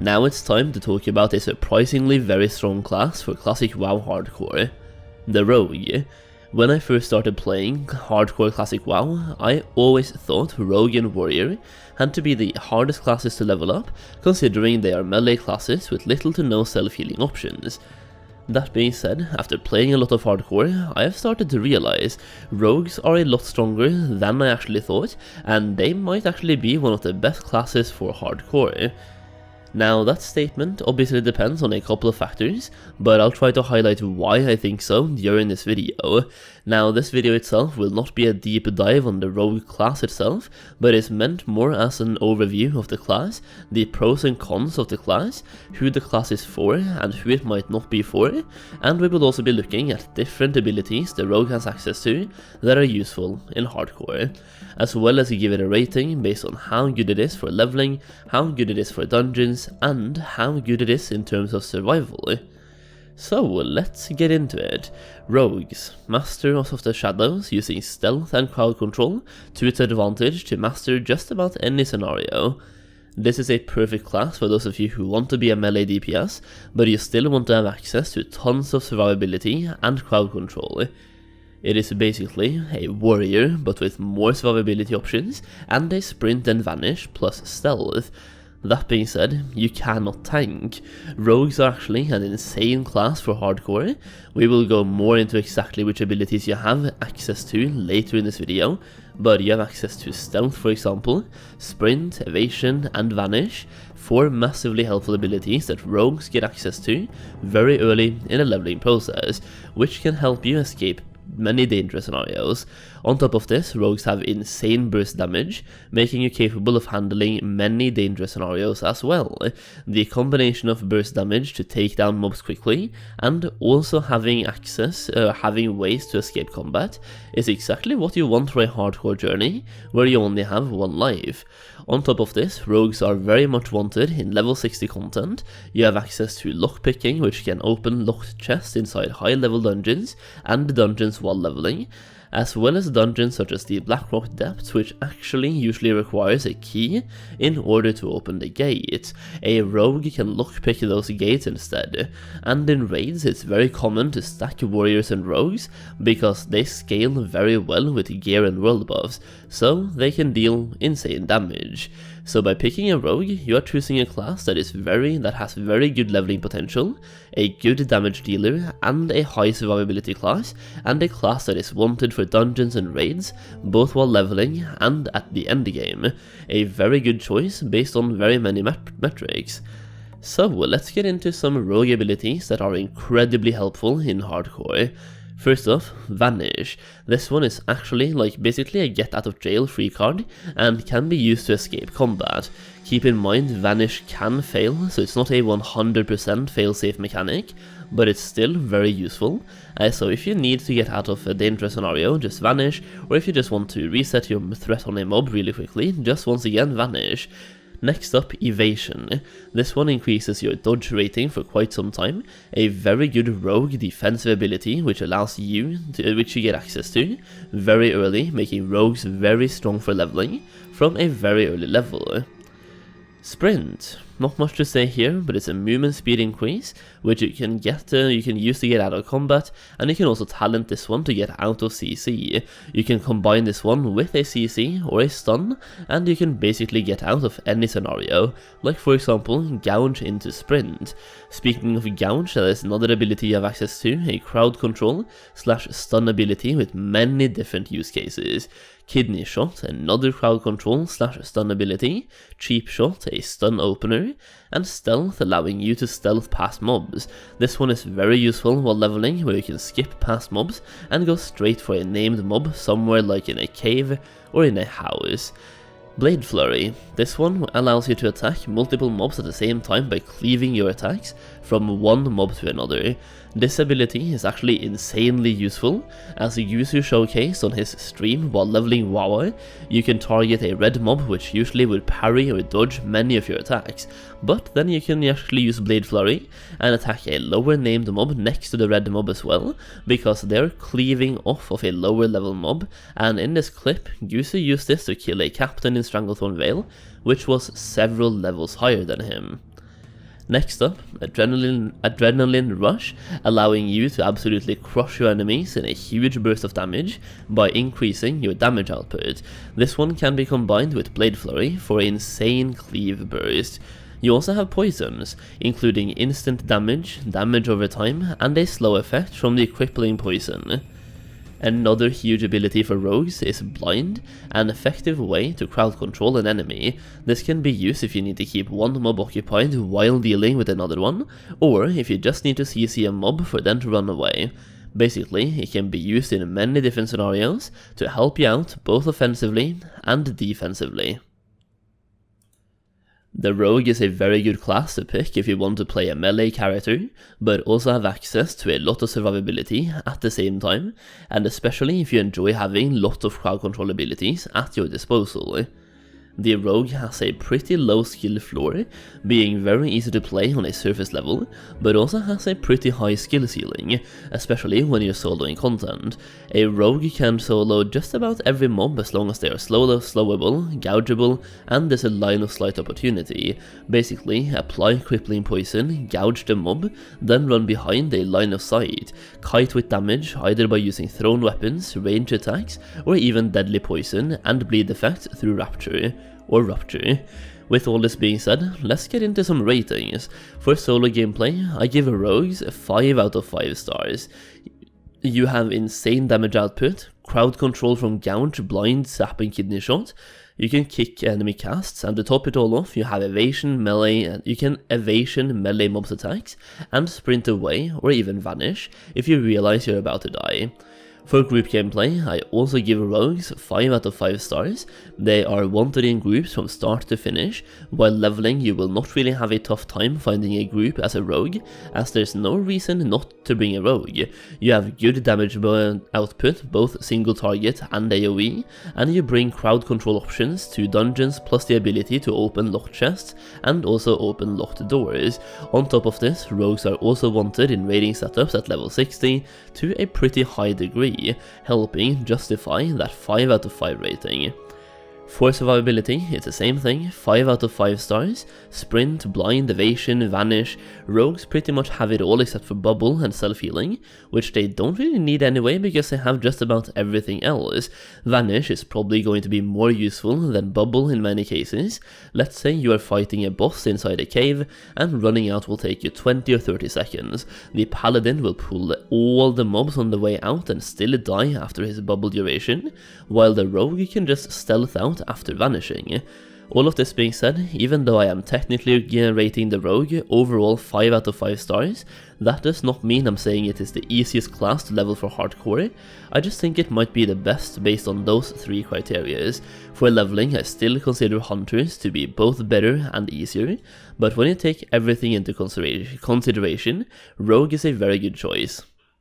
Now it's time to talk about a surprisingly very strong class for classic WoW hardcore, the Rogue. When I first started playing hardcore classic WoW, I always thought Rogue and Warrior had to be the hardest classes to level up, considering they are melee classes with little to no self-healing options. That being said, after playing a lot of hardcore, I have started to realize rogues are a lot stronger than I actually thought, and they might actually be one of the best classes for hardcore. Now that statement obviously depends on a couple of factors, but I'll try to highlight why I think so during this video. Now this video itself will not be a deep dive on the rogue class itself, but is meant more as an overview of the class, the pros and cons of the class, who the class is for and who it might not be for, and we will also be looking at different abilities the rogue has access to that are useful in hardcore, as well as give it a rating based on how good it is for leveling, how good it is for dungeons, and how good it is in terms of survival. So let's get into it. Rogues, masters of the shadows, using stealth and crowd control to its advantage to master just about any scenario. This is a perfect class for those of you who want to be a melee DPS, but you still want to have access to tons of survivability and crowd control. It is basically a warrior, but with more survivability options, and a sprint and vanish plus stealth. That being said, you cannot tank. Rogues are actually an insane class for hardcore. We will go more into exactly which abilities you have access to later in this video, but you have access to stealth, for example, sprint, evasion, and vanish, 4 massively helpful abilities that rogues get access to very early in the leveling process, which can help you escape many dangerous scenarios. On top of this, rogues have insane burst damage, making you capable of handling many dangerous scenarios as well. The combination of burst damage to take down mobs quickly, and also having ways to escape combat, is exactly what you want for a hardcore journey, where you only have one life. On top of this, rogues are very much wanted in level 60 content. You have access to lockpicking, which can open locked chests inside high level dungeons, and dungeons while leveling, as well as dungeons such as the Blackrock Depths, which actually usually requires a key in order to open the gate. A rogue can lockpick those gates instead, and in raids it's very common to stack warriors and rogues because they scale very well with gear and world buffs, so they can deal insane damage. So by picking a rogue, you are choosing a class that has very good leveling potential, a good damage dealer, and a high survivability class, and a class that is wanted for dungeons and raids, both while leveling and at the end game. A very good choice based on very many metrics. So let's get into some rogue abilities that are incredibly helpful in hardcore. First off, Vanish. This one is actually basically a get out of jail free card and can be used to escape combat. Keep in mind, Vanish can fail, so it's not a 100% fail-safe mechanic, but it's still very useful. So if you need to get out of a dangerous scenario, just Vanish, or if you just want to reset your threat on a mob really quickly, just once again Vanish. Next up, Evasion. This one increases your dodge rating for quite some time, a very good rogue defensive ability which you get access to very early, making rogues very strong for leveling from a very early level. Sprint. Not much to say here, but it's a movement speed increase, which you can use to get out of combat, and you can also talent this one to get out of CC. You can combine this one with a CC or a stun, and you can basically get out of any scenario, like for example, Gouge into Sprint. Speaking of Gouge, there is another ability you have access to, a crowd control / stun ability with many different use cases. Kidney Shot, another crowd control / stun ability, Cheap Shot, a stun opener, and Stealth, allowing you to stealth past mobs. This one is very useful while leveling, where you can skip past mobs and go straight for a named mob somewhere like in a cave or in a house. Blade Flurry. This one allows you to attack multiple mobs at the same time by cleaving your attacks from one mob to another. This ability is actually insanely useful, as Yuzu showcased on his stream while leveling WoW. You can target a red mob which usually would parry or dodge many of your attacks, but then you can actually use Blade Flurry and attack a lower named mob next to the red mob as well, because they're cleaving off of a lower level mob, and in this clip, Yuzu used this to kill a captain in Stranglethorn Vale, which was several levels higher than him. Next up, Adrenaline Rush, allowing you to absolutely crush your enemies in a huge burst of damage by increasing your damage output. This one can be combined with Blade Flurry for an insane cleave burst. You also have poisons, including instant damage, damage over time, and a slow effect from the crippling poison. Another huge ability for rogues is Blind, an effective way to crowd control an enemy. This can be used if you need to keep one mob occupied while dealing with another one, or if you just need to CC a mob for them to run away. Basically, it can be used in many different scenarios to help you out both offensively and defensively. The Rogue is a very good class to pick if you want to play a melee character, but also have access to a lot of survivability at the same time, and especially if you enjoy having lots of crowd control abilities at your disposal. The Rogue has a pretty low skill floor, being very easy to play on a surface level, but also has a pretty high skill ceiling, especially when you're soloing content. A Rogue can solo just about every mob as long as they are slowable, gougeable, and there's a line of sight opportunity. Basically, apply crippling poison, gouge the mob, then run behind a line of sight, kite with damage either by using thrown weapons, range attacks, or even deadly poison, and bleed effect through Rupture. With all this being said, let's get into some ratings. For solo gameplay, I give Rogues 5 out of 5 stars. You have insane damage output, crowd control from Gouge, Blind, Zap and Kidney Shot. You can kick enemy casts, and to top it all off, you have evasion, melee, you can evasion melee mobs attacks, and sprint away or even vanish if you realize you're about to die. For group gameplay, I also give Rogues 5 out of 5 stars. They are wanted in groups from start to finish. While leveling, you will not really have a tough time finding a group as a rogue, as there's no reason not to bring a rogue. You have good damage output, both single target and AoE, and you bring crowd control options to dungeons plus the ability to open locked chests and also open locked doors. On top of this, Rogues are also wanted in raiding setups at level 60 to a pretty high degree, helping justify that 5 out of 5 rating. For survivability, it's the same thing, 5 out of 5 stars. Sprint, blind, evasion, vanish. Rogues pretty much have it all except for bubble and self-healing, which they don't really need anyway because they have just about everything else. Vanish is probably going to be more useful than bubble in many cases. Let's say you are fighting a boss inside a cave and running out will take you 20 or 30 seconds. The paladin will pull all the mobs on the way out and still die after his bubble duration, while the rogue can just stealth out after vanishing. All of this being said, even though I am technically rating the Rogue overall 5 out of 5 stars, that does not mean I'm saying it is the easiest class to level for hardcore. I just think it might be the best based on those 3 criteria. For leveling, I still consider Hunters to be both better and easier, but when you take everything into consideration, Rogue is a very good choice.